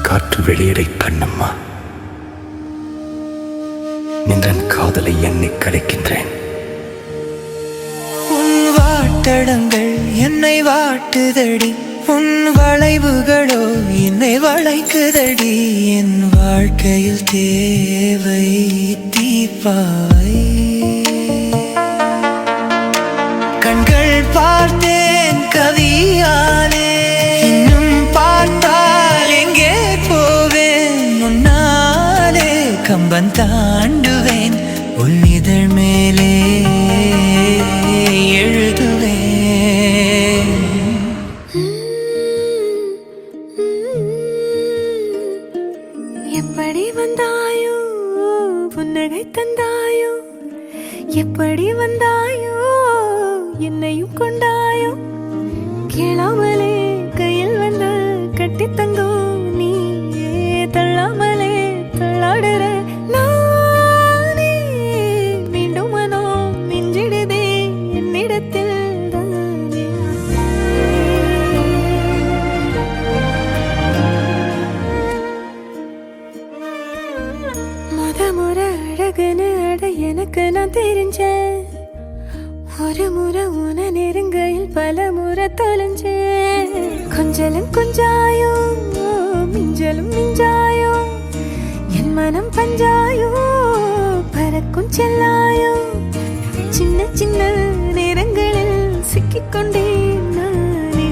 காற்று வெளியிடை கண்ணம்மா, நின்றன் காதலை எண்ணி கலைக்கின்றேன். உன் வாட்டடங்கள் என்னை வாட்டுதடி, உன் வளைவுகளோ என்னை வளைக்குதடி. என் வாழ்க்கையில் தேவை தீபாய். கண்கள் பார்த்தேன் கவியாலே, இன்னும் பார்த்தால் எங்கே போவேன்? முன்னாலே கம்பன் தாண்டுவேன், உன் இதழ் மேலே எழுதுவேன். எப்படி வந்தாயோ புன்னகை தந்தாயோ, எப்படி வந்தாயோ என்னையும் கொண்டாயோ. கேளாமலே கையில் வந்து கட்டி தங்கோ, நீ தள்ளாமலே தள்ளாடுற நானே. மீண்டும் மனோ மிஞ்சிடுதே என்னிடத்தில் தானே. முறை அழகுன்னு அட எனக்கு நான் தெரிஞ்சேன். ஒரு முறை உன நெருங்கையில் பல முறை தொலைஞ்சேன். கொஞ்சலும் கொஞ்சாயோ மிஞ்சலும் மிஞ்சாயோ, என் மனம் பஞ்சாயோ பறக்கும் செல்லாயோ. சின்ன சின்ன நேரங்களில் சிக்கிக்கொண்டேன் நானே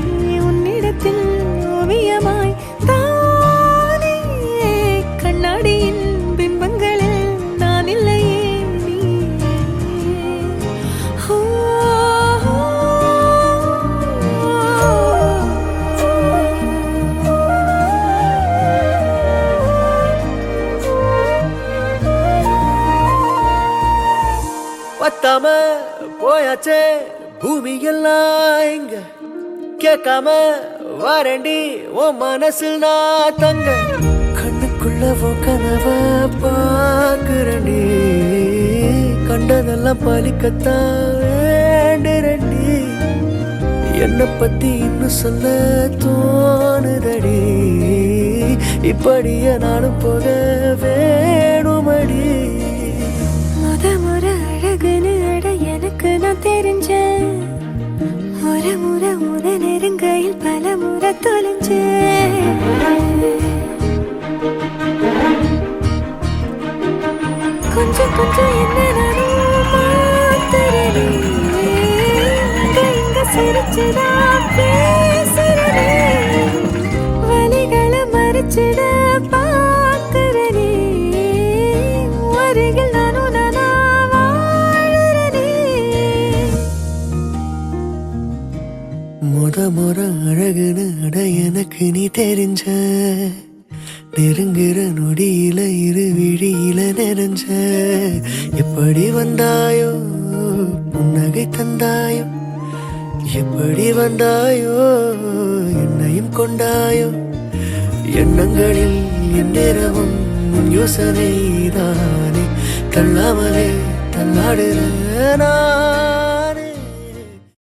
உன்னிடத்தில் ஓவியமாய் தானே. கண்ணாடியின் பிம்பங்களில் நான் இல்லையே நீ. பத்தாம போயாச்சே பூமி எல்லாம் இங்க, கேட்காம வாரண்டி உன் மனசில் நான் தங்க. கண்ணுக்குள்ள உன் கனவ பாக்குறண்டி, கண்டதெல்லாம் பலிக்கத்தான் வேண்டுறண்டி. என்னை பத்தி இன்னும் சொல்ல தோணுதடி, இப்படியே நானும் போக வேணுமடி. முறை அழகுன்னு அட எனக்கு நான் தெரிஞ்சேன். ஒரு முறை உன நெருங்கையில் பல முறை தொலைஞ்சேன். கொஞ்சம் கொஞ்சம் என்ன நானும் மாத்துறேனே, இங்க சிரிச்சுடா பேசுறேனே, வலிகளை மறைச்சிட பார்க்கிறேனே, அருகில் நானும் நானா வாழறேனே. முறை அழகுன்னு அட எனக்கு நீ தெரிஞ்ச, நெருங்குற நொடியில இரு விழியில நெருஞ்ச. எப்படி வந்தாயோ புன்னகை தந்தாயோ, எப்படி வந்தாயோ என்னையும் கொண்டாயோ. எண்ணங்களில் என் நேரமும் உன் யோசனை தானே, தள்ளாமலே தள்ளாடுற நான்.